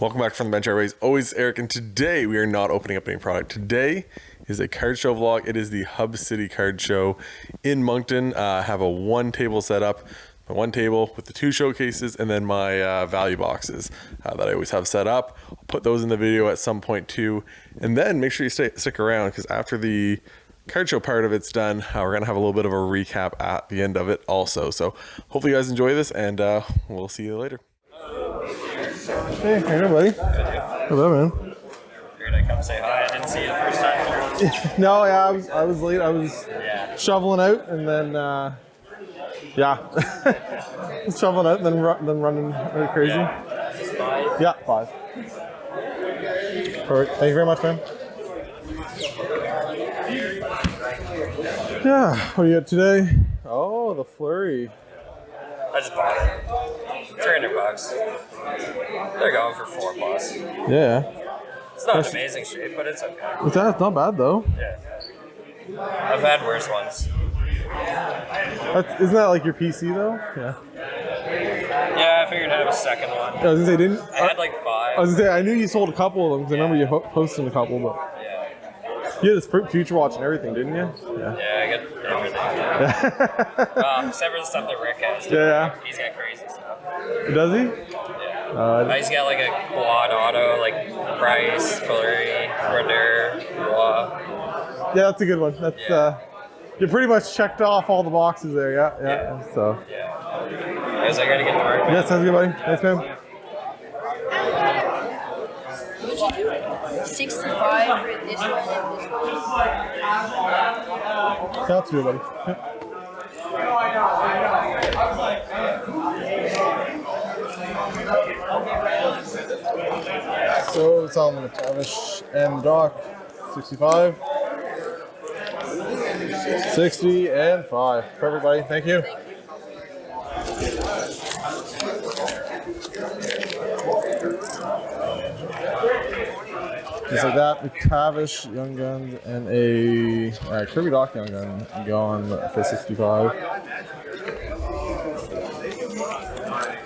Welcome back from the bench. Always Eric, and today we are not opening up any product. Today is a card show vlog. It is the Hub City Card Show in Moncton. I have a one table set up, my one table with the two showcases, and then my value boxes that I always have set up. I'll put those in the video at some point too, and then make sure you stick around, because after the card show part of it's done, we're gonna have a little bit of a recap at the end of it also. So hopefully you guys enjoy this, and we'll see you later. Hey, how you doing, buddy? Hello, man. Figured I'd come say hi. I didn't see you the first time. No, yeah, I was late. I was shoveling out, and then shoveling out, and then running like crazy. Yeah. Is this 5? Yeah, 5. Perfect. Thank you very much, man. Yeah, what do you got today? Oh, the flurry. I just bought it. $300. They're going for $4+. Yeah. It's not an amazing shape, but it's okay. It's not bad though. Yeah. I've had worse ones. Isn't that like your PC though? Yeah. Yeah, I figured I'd have a second one. I was gonna say, didn't I had like 5. I was gonna say, I knew you sold a couple of them because I remember you posting a couple, but Yeah. you had this Future Watch and everything, didn't you? Yeah, I got everything. Well, except for the stuff that Rick has. Yeah. He's got crazy stuff. Does he? Yeah. He's got like a quad auto, like Price, Flurry, Runner, Roy. Yeah, that's a good one. That's you pretty much checked off all the boxes there. Yeah. So. Yeah. I guess I gotta get to work. Yeah, sounds good, buddy. Thanks, man. 65 for this one and this one. Sounds good, buddy. So it's on the McTavish and Doc. 65, 60, and 5. Perfect, buddy. Thank you. Just like that, McTavish Young Guns and a Kirby Doc Young Gun gone for 65.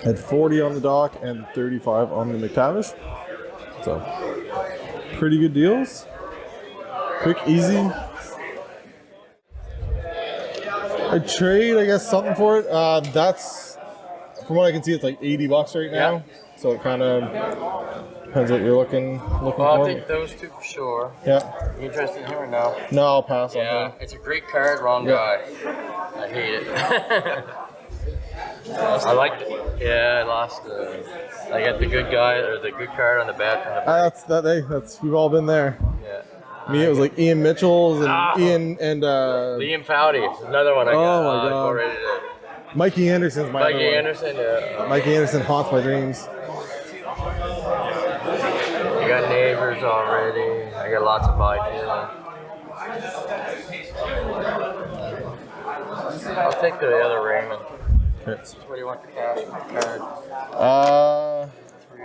Had 40 on the Doc and 35 on the McTavish. So, pretty good deals. Quick, easy. I trade, I guess, something for it. That's, from what I can see, it's like $80 right now. Yeah. So it kind of depends what you're looking Well, for. I'll take those two for sure. Yeah. You interested in him or no? No, I'll pass on Yeah, him. it's a great card, wrong guy. I hate it. I liked it. Yeah, I lost. I got the good guy or the good card on the bad. That's we've all been there. Yeah. Me, it was like Ian Mitchell's and Ian and Liam Fowdy, another one I got. Oh my God. Ready to, Mikey Anderson's my other Mikey one. Anderson, yeah. Mikey Anderson haunts my dreams. I got neighbors already. I got lots of my feeling. I'll take the other Raymond. Okay. What do you want for cash card? I'll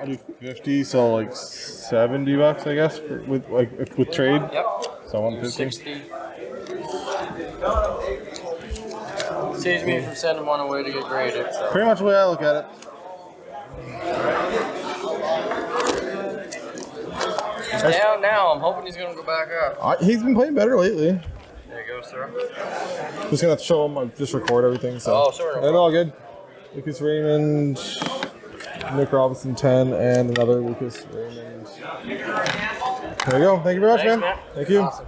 do 50, so like $70, I guess, with trade. Yep. So 150. 60. Saves me from sending one away to get graded. So. Pretty much the way I look at it. He's down now. I'm hoping he's gonna go back up. He's been playing better lately. There you go, sir. Just gonna have to show him. I just record everything. So. Oh, sure. And all good. Lucas Raymond, Nick Robinson 10, and another Lucas Raymond. There you go. Thank you very much, Thanks, man. Thank you. Awesome.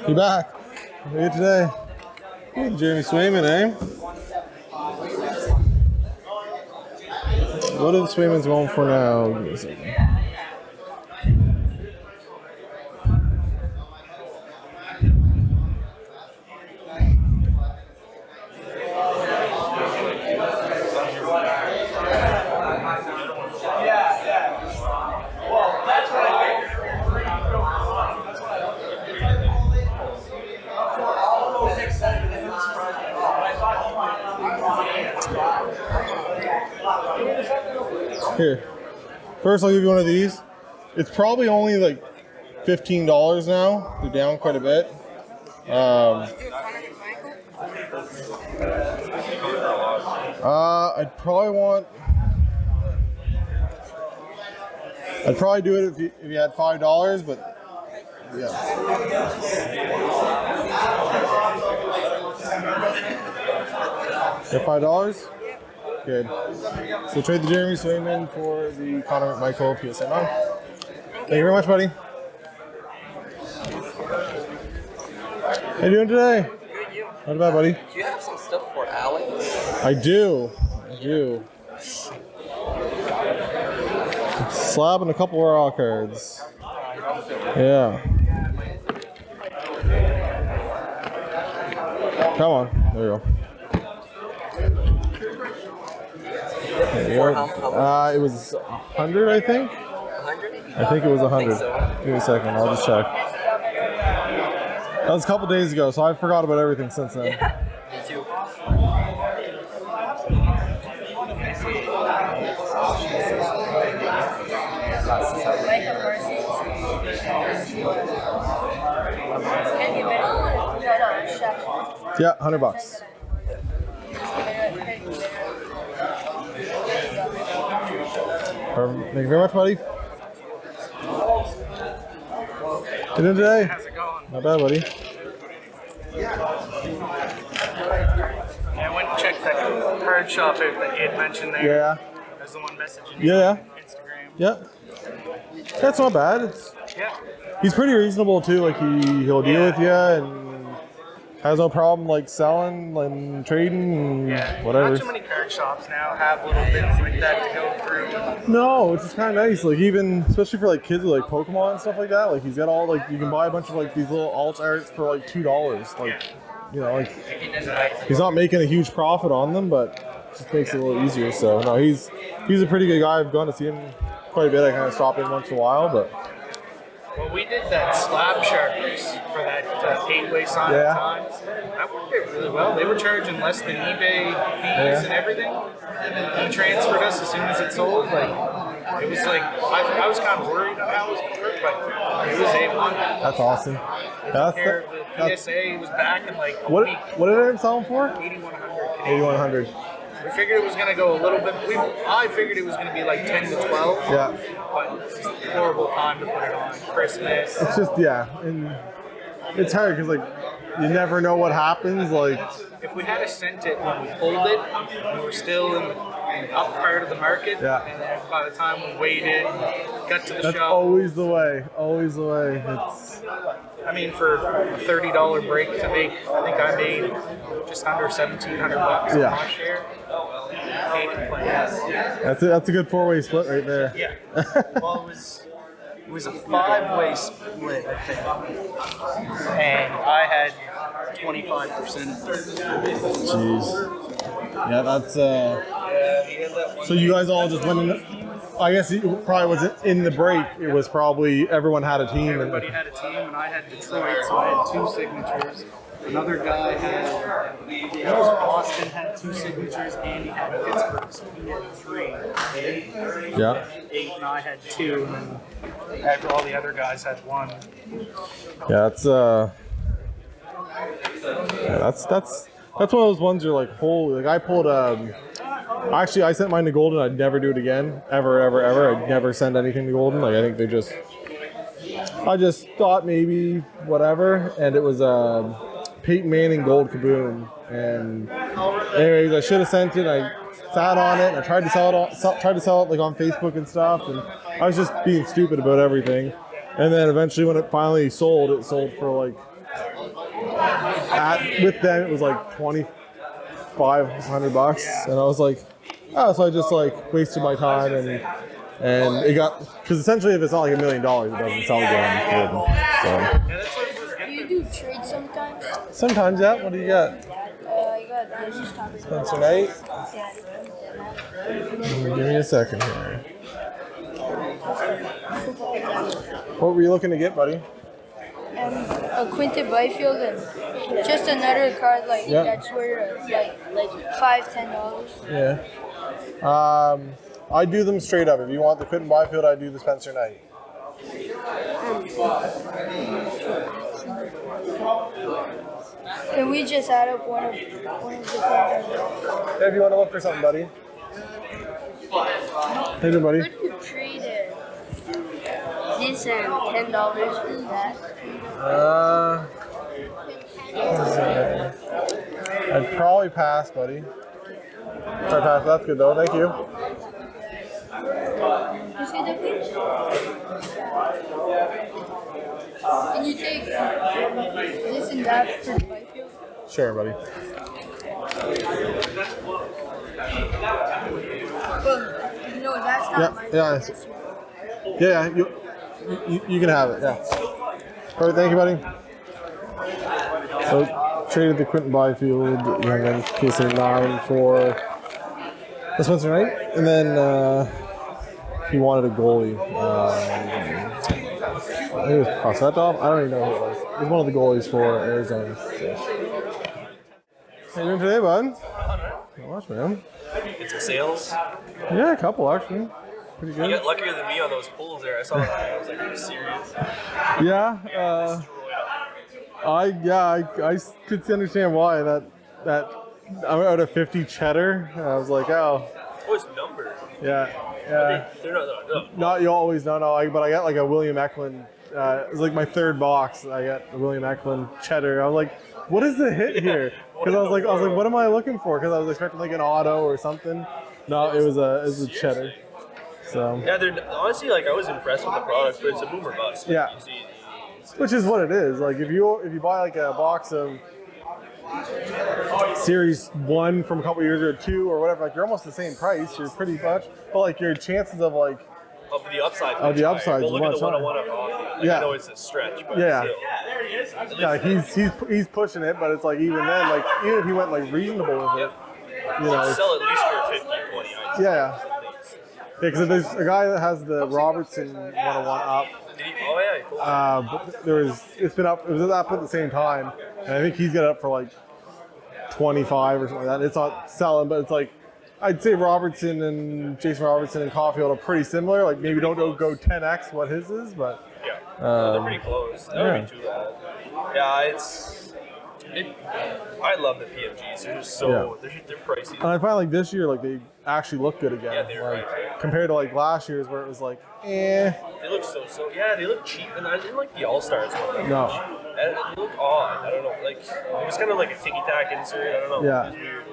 You back? How are you today? Hey, Jeremy Swayman, eh? What are the Swaymans going for now? Give me a second. Here. First, I'll give you one of these. It's probably only like $15 now. They're down quite a bit. I'd probably do it if you had $5, but yeah. You have $5? Good. So trade the Jeremy Swayman for the Connor McMichael PSA 9. Thank you very much, buddy. How you doing today? Good, you. Not bad, buddy. Do you have some stuff for Alex? I do. Slab and a couple raw cards. Yeah. Come on. There you go. For how much? It was 100, I think. 100? I think it was 100. So. Give me a second. I'll just check. That was a couple days ago, so I forgot about everything since then. Me too. Yeah, $100. Thank you very much, buddy. How you doing today? How's it going? Not bad, buddy. I went and checked that card shop out that you had mentioned there. Yeah. There's the one messaging you Yeah. on Instagram. Yeah. That's not bad. Yeah. He's pretty reasonable too. Like he'll deal with you and has no problem like selling and trading and Yeah. whatever. Not too many card shops now have little things like that to go through. No, it's just kind of nice. Like even especially for like kids with like Pokemon and stuff like that. Like he's got all like you can buy a bunch of like these little alt arts for like $2. Like you know like he's not making a huge profit on them, but it just makes it a little easier. So no, he's a pretty good guy. I've gone to see him quite a bit. I kind of stop in once in a while, but. Well, we did that slab sharks for that 8-way sign Yeah. at times. That worked out really well. They were charging less than eBay fees and everything. He transferred us as soon as it sold. Like it was like I was kind of worried on how it was going to work, but it was A1. That's awesome. That's Care of the PSA was back in like a what week. did I sell him for? 8,100. 8,100. We figured it was going to go a little bit. I figured it was going to be like 10 to 12. Yeah. But it's just a horrible time to put it on. Christmas. It's just and it's hard because like you never know what happens. Like If we had sent it when we pulled it, we were still in the up part of the market. Yeah. And then by the time we waited, got to the that's shop. always the way. Always the way. It's I mean, for a $30 break to make, I think I made just under $1,700 on Yeah. my share. Can't complain. that's a good 4-way split right there. Yeah. Well, it was a 5-way split, I think, and I had 25%. Jeez. Yeah, that's so you guys all just went in. I guess it probably wasn't in the break. It was probably everyone had a team. Everybody had a team, and I had Detroit, so I had 2 signatures. Another guy had, Boston had 2 signatures, and he had Pittsburgh, so he had 3. Yeah. 8, and I had 2, and then after all the other guys had 1. Yeah, that's one of those ones you're like, holy, like I pulled actually I sent mine to Golden. I'd never do it again. Ever. I'd never send anything to Golden. Like I think I just thought maybe whatever, and it was Peyton Manning Gold Kaboom. And anyways, I should have sent it. I sat on it and I tried to sell it like on Facebook and stuff, and I was just being stupid about everything. And then eventually when it finally sold, it sold for like with them it was like $2,500, and I was like, oh, so I just like wasted my time and it got, because essentially if it's not like $1 million, it doesn't sell again. So Do you do trade sometimes? sometimes, yeah. What do you got? I got this topic. Spencer Knight. Yeah. Give me a second here. What were you looking to get, buddy? A Quinton Byfield and just another card like Yeah. that's worth like $5-10. Yeah. I do them straight up. If you want the Quinton Byfield, I do the Spencer Knight. Can we just add up one of the things? Yeah, if you want to look for something, buddy. Hey there, buddy. Could you trade it? This and $10 for that? I'd probably pass, buddy. Probably pass. That's good though. Thank you. You see that please? Can you take this and that for the bike field? Sure, buddy. Well, no, that's not my Yeah, you can have it. Yeah. All right, thank you, buddy. So traded the Quinton Byfield, young gun, KC9 for this Wednesday night, and then he wanted a goalie. I think it was Kosetov. I don't even know who it was. It was one of the goalies for Arizona. So. How you doing today, bud? Not much, man. Get some sales. Yeah, a couple actually. Pretty You good. got luckier than me on those pulls there. I saw that. I was like, are you serious? Yeah. I could understand why that I'm out of 50 cheddar. I was like, oh, Oh, it's numbered. yeah. They're no. Not you always know, but I got like a William Eklund. It was like my third box. I got a William Eklund cheddar. I was like, what is the hit here? Because I was like, what am I looking for? Because I was expecting like an auto or something. No, it was a cheddar. So Yeah, they're honestly like I was impressed with the product, but it's a boomer bust. Yeah. You see, which is what it is. Like if you buy like a box of Series 1 from a couple years or 2 or whatever, like you're almost the same price. You're pretty much, but like your chances of like of the upside. Oh, the upside's Well, look at much the higher. 101 of coffee. Like, Yeah. I know it's a stretch, but Yeah. still. yeah, he's pushing it, but it's like even then, like even if he went like reasonable with it, you know, it's- Sell at least for 50, 20. I'd say. yeah. Because there's a guy that has the Robertson 101 up. Did he? Oh yeah, cool. But it's been up. It was up at the same time, and I think he's got it up for like 25 or something like that. It's not selling, but it's like I'd say Robertson and Jason Robertson and Caulfield are pretty similar. Like maybe don't go 10x what his is, but Yeah, they're pretty close. That would be too bad. Yeah, I love the PMGs. They're just so they're pricey. and I find like this year like they actually look good again. Yeah, they're like, right. compared to like last year's where it was like eh. They look so. Yeah, they look cheap, and I didn't like the All Stars one. No. And they look odd. I don't know. Like it was kind of like a ticky tack insert. I don't know. Yeah. It was weird.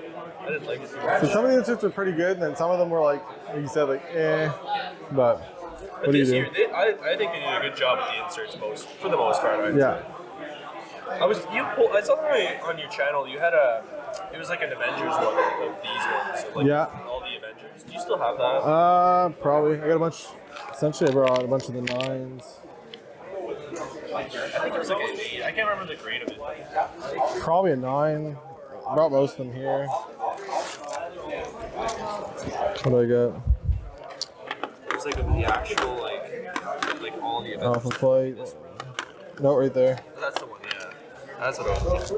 I didn't like it too So much. some of the inserts are pretty good, and then some of them were like you said like eh. But But what do you this do? year, I think they did a good job with the inserts for the most part. I'd Yeah. say. I saw that on your channel. You had it was like an Avengers one of these ones. So like Yeah. all the Avengers. Do you still have that? Probably. I got a bunch. Essentially, I brought a bunch of the 9s. I think it was like an 8. I can't remember the grade of it. Probably a 9. Brought most of them here. What do I got? It was like the actual like all the Avengers. Alpha Flight. Note right there. That's the one. Yeah, that's what I was.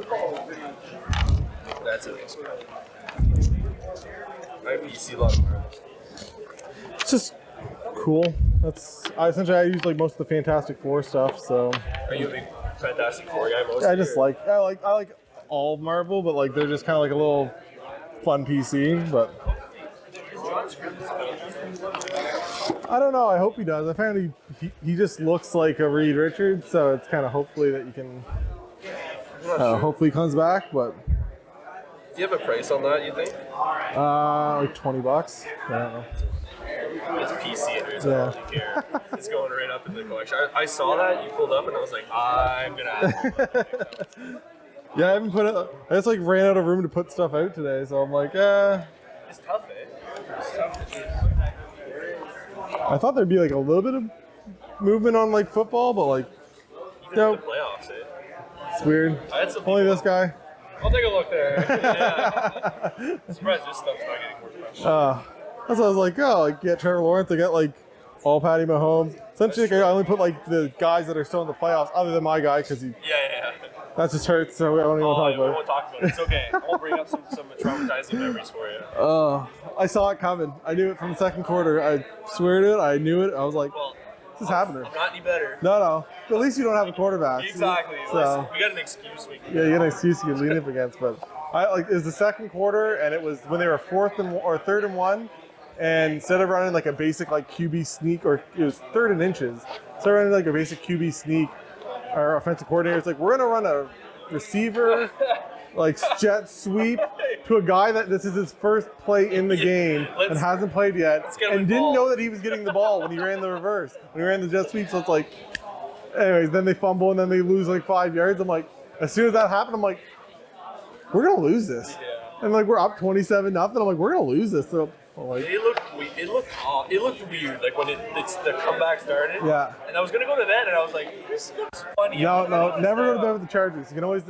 That's it. I see a lot of Marvels. It's just cool. I use like most of the Fantastic Four stuff. So Are you a big Fantastic Four guy? I like all of Marvel, but like they're just kind of like a little fun PC. But I don't know. I hope he does. I found he just looks like a Reed Richards, so it's kind of hopefully that you can. Hopefully he comes back, but Do you have a price on that? You think? like $20. I don't know. It's PC anyways. I Yeah. don't really care. It's going right up in the collection. I saw that you pulled up, and I was like, I'm gonna ask. Yeah, I haven't put it. I just like ran out of room to put stuff out today, so I'm like, It's tough, eh? It's tough. I thought there'd be like a little bit of movement on like football, but like, Even nope, in the playoffs, eh? it's weird. I had some Only people- this guy. I'll take a look there. Yeah. I'm surprised this stuff's not getting more professional. That's what I was like, oh, like get Trevor Lawrence. I got like all Patty Mahomes. Essentially, like, I only put like the guys that are still in the playoffs, other than my guy, because Yeah. that just hurts. So I don't even Oh, want to we talk won't talk about it. It's okay. I'll bring up some traumatizing memories for you. about it. I saw it coming. I knew it from the second quarter. I swear to it. I knew it. I was like, Well, This is happening. I'm not any better. No. But at least you don't have a quarterback. Exactly. So We got an excuse. yeah, you got an excuse you can lean up against. But it was the second quarter, and it was when they were 3rd and 1, and instead of running like a basic like QB sneak, or it was 3rd and inches, so running like a basic QB sneak, our offensive coordinator is like, we're gonna run a receiver like jet sweep to a guy that this is his first play in the game and hasn't played yet, and didn't know that he was getting the ball when he ran the reverse, when he ran the jet sweep. So it's like, anyways, then they fumble and then they lose like 5 yards. I'm like, as soon as that happened, I'm like, we're gonna lose this. And like we're up 27-0. I'm like, we're gonna lose this. So like, it looked weird. Like when the comeback started. Yeah. And I was gonna go to that, and I was like, this looks funny. No, never go to bed with the Chargers. You can always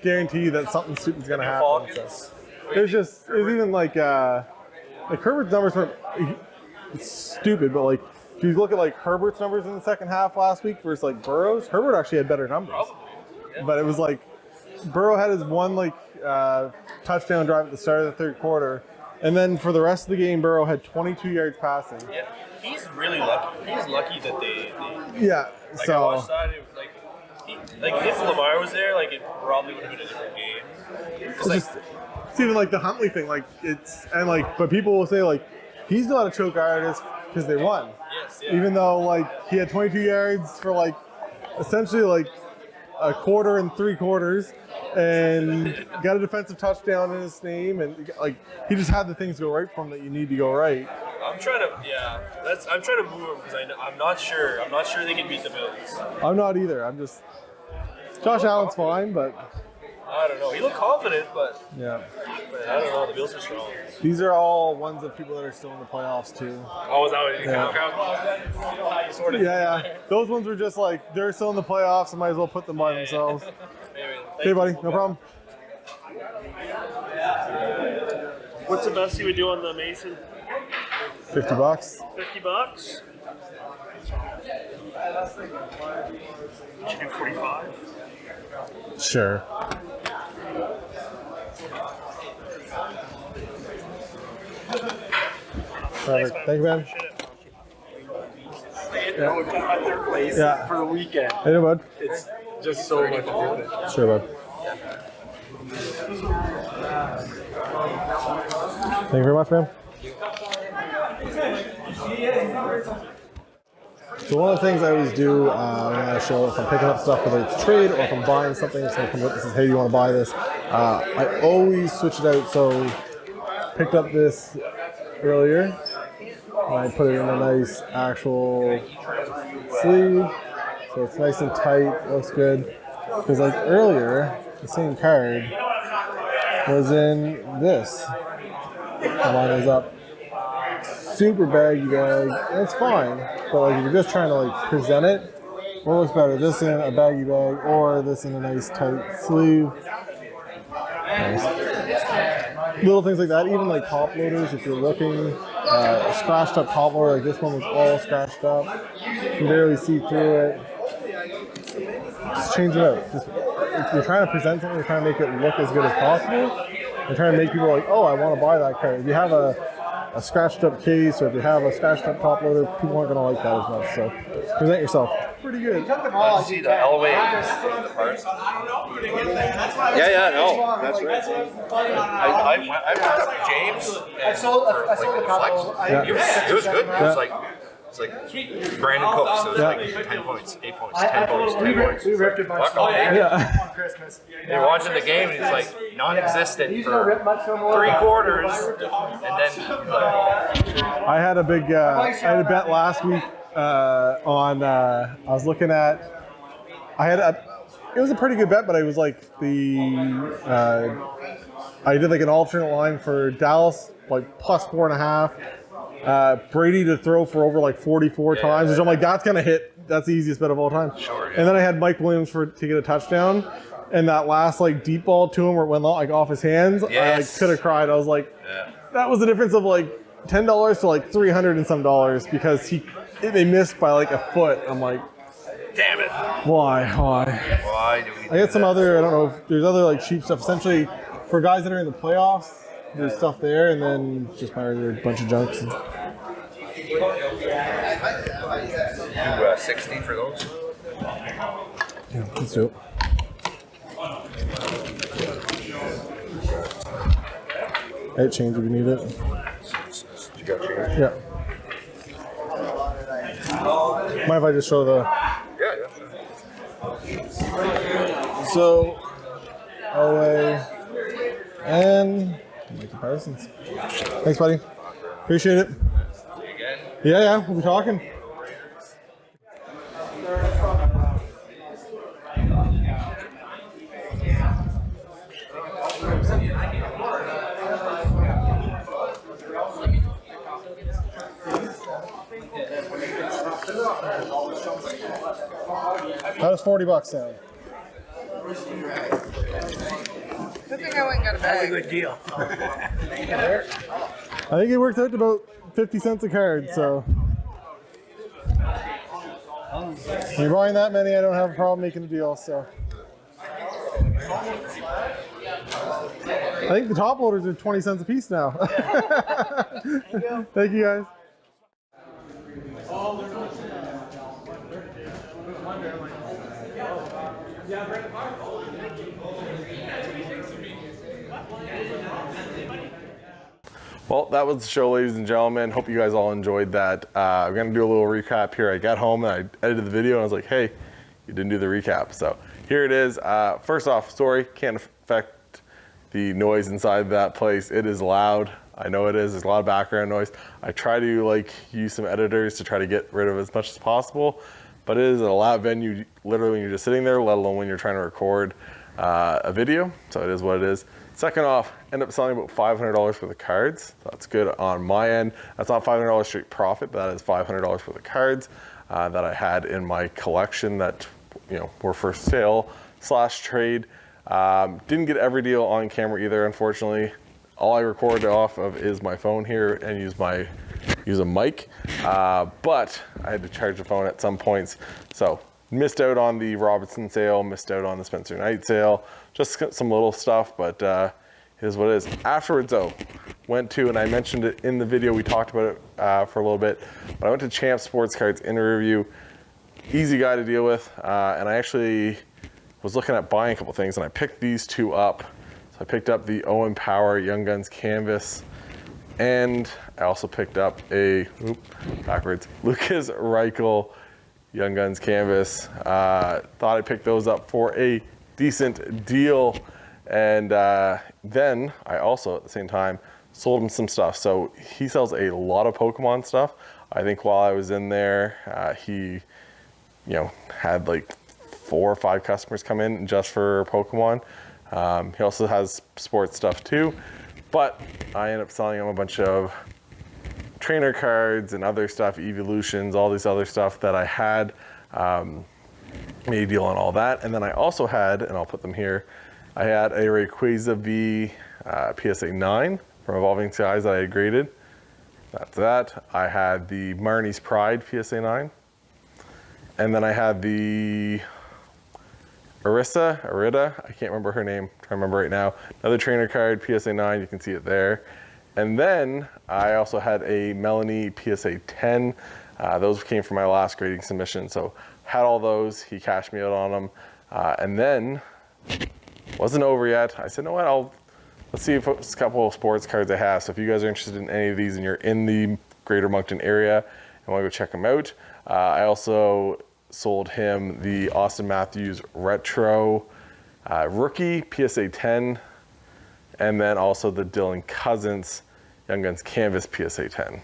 guarantee that something stupid's gonna happen. So. It was even like Herbert's numbers weren't stupid, but like if you look at like Herbert's numbers in the second half last week versus like Burrow's, Herbert actually had better numbers. Probably. Yeah. But it was like Burrow had his one like touchdown drive at the start of the 3rd quarter, and then for the rest of the game, Burrow had 22 yards passing. Yeah, he's really lucky. He's lucky that they yeah. like, So I watched that. It was like if Lamar was there, like it probably would have been a different game. it's even like the Huntley thing, like but people will say like he's not a choke artist because they won. Yes, yeah. Even though like he had 22 yards for like essentially like a quarter and 3 quarters, and got a defensive touchdown in his name, and like he just had the things go right for him that you need to go right. I'm trying to move him because I'm not sure. I'm not sure they can beat the Bills. I'm not either. Josh Allen's fine, but I don't know. He looked confident, but yeah. I don't know. The Bills are strong. These are all ones of people that are still in the playoffs too. Oh, is that what you count? Sort of. Yeah. Those ones were just like they're still in the playoffs, so might as well put them by themselves. Hey, buddy, no problem. What's the best you would do on the Mason? $50. $50? Should do 45. Sure. Perfect. Thank you, man. Yeah. For the weekend. Hey, bud. It's just so much worth it. Sure, bud. Thank you very much, man. So one of the things I always do when I show if I'm picking up stuff, whether it's trade or if I'm buying something, someone comes up and says, hey, you want to buy this? I always switch it out. So picked up this earlier, and I put it in a nice actual sleeve. So it's nice and tight, looks good. Because like earlier, the same card was in this. The line is up. Super baggy bag, and it's fine. But like if you're just trying to like present it, what looks better? This in a baggy bag or this in a nice tight sleeve? Nice. Little things like that, even like top loaders, if you're looking, a scratched up top loader, like this one was all scratched up. You can barely see through it. Just change it out. If you're trying to present something, you're trying to make it look as good as possible. You're trying to make people like, oh, I want to buy that card. If you have a scratched up case, or if you have a scratched up top loader, people aren't going to like that as much. So present yourself. Pretty good. Did you see the Elway parts? Yeah, no, that's right. I asked James. I sold a couple. It was good. It's like Brandon Cooks. So it was like 10 points, 8 points, 10 points, 10 points. We ripped a bunch on Christmas. You're watching the game and it's like non-existent for 3 quarters, and then I had a big, I had a bet last week on. I was looking at. It was a pretty good bet, but I was like I did like an alternate line for Dallas, like plus 4.5. Brady to throw for over like 44 times, which I'm like, that's gonna hit. That's the easiest bet of all time. Sure, yeah. And then I had Mike Williams to get a touchdown, and that last like deep ball to him where it went like off his hands, I like could have cried. I was like, that was the difference of like $10 to like $300 and some dollars because they missed by like a foot. I'm like, damn it. Why Why do we? I got some other. I don't know if there's other like cheap stuff. Essentially, for guys that are in the playoffs. There's stuff there, and then just a bunch of junks. Do 60 for those. Yeah, let's do it. Hey, change if you need it. You got change? Yeah. Mind if I just show the... Yeah, yeah. So, OA and make comparisons. Thanks, buddy. Appreciate it. Yeah, we'll be talking. How does $40 sound? Good thing I went and got a bag. Good deal. I think it worked out to about 50 cents a card, so. When you're buying that many, I don't have a problem making a deal, so. I think the top loaders are 20 cents a piece now. Thank you, guys. Well, that was the show, ladies and gentlemen. Hope you guys all enjoyed that. I'm going to do a little recap here. I got home and I edited the video and I was like, hey, you didn't do the recap. So here it is. First off, sorry, can't affect the noise inside that place. It is loud. I know it is. There's a lot of background noise. I try to use some editors to try to get rid of as much as possible, but it is a loud venue literally when you're just sitting there, let alone when you're trying to record a video. So it is what it is. Second off, end up selling about $500 for the cards. That's good on my end. That's not $500 straight profit, but that is $500 for the cards that I had in my collection that were for sale / trade. Didn't get every deal on camera either, unfortunately. All I recorded off of is my phone here and use a mic, but I had to charge the phone at some points. So missed out on the Robinson sale, missed out on the Spencer Knight sale, just some little stuff, but it is what it is. Afterwards though, went to, and I mentioned it in the video, we talked about it for a little bit, but I went to Champ Sports Cards in a review. Easy guy to deal with, and I actually was looking at buying a couple things, and I picked these two up. So I picked up the Owen Power Young Guns Canvas, and I also picked up a, Lucas Reichel Young Guns Canvas. Thought I'd pick those up for a decent deal. And then I also, at the same time, sold him some stuff. So he sells a lot of Pokemon stuff. I think while I was in there, he, had like 4 or 5 customers come in just for Pokemon. He also has sports stuff too, but I ended up selling him a bunch of trainer cards and other stuff, evolutions, all this other stuff that I had. Made a deal on all that. And then I also had, and I'll put them here, I had a Rayquaza V PSA 9 from Evolving Skies that I had graded. That's that. I had the Marnie's Pride PSA 9. And then I had the Arita, I can't remember her name, I'm trying to remember right now. Another trainer card, PSA 9, you can see it there. And then I also had a Melanie PSA 10. Those came from my last grading submission. So had all those, he cashed me out on them. And then, wasn't over yet. I said, you know what, let's see if it's a couple of sports cards I have. So if you guys are interested in any of these and you're in the greater Moncton area and want to go check them out. I also sold him the Austin Matthews Retro Rookie PSA 10, and then also the Dylan Cousins Young Guns Canvas PSA 10.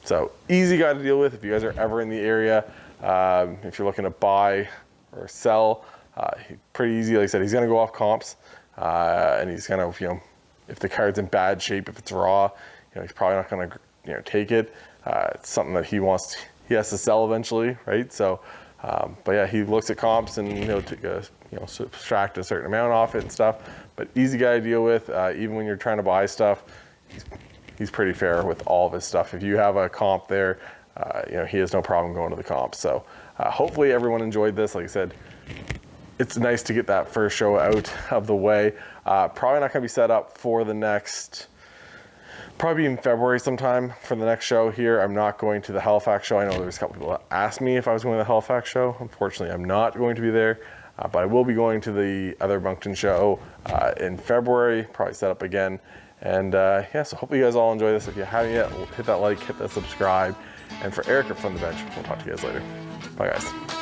So easy guy to deal with if you guys are ever in the area. If you're looking to buy or sell, pretty easy. Like I said, he's going to go off comps, and he's going to, if the card's in bad shape, if it's raw, he's probably not going to, take it. It's something that he has to sell eventually, right? So, but yeah, he looks at comps and subtract a certain amount off it and stuff. But easy guy to deal with. Even when you're trying to buy stuff, he's pretty fair with all of his stuff. If you have a comp there, he has no problem going to the comp. So hopefully everyone enjoyed this. Like I said, it's nice to get that first show out of the way. Probably not going to be set up for the next probably in February sometime for the next show here. I'm not going to the Halifax show. I know there's a couple people that asked me if I was going to the Halifax show. Unfortunately, I'm not going to be there, but I will be going to the other Moncton show in February, probably set up again. And yeah, so hopefully you guys all enjoy this. If you haven't yet, hit that like, hit that subscribe. And for Eric from the bench, we'll talk to you guys later. Bye guys.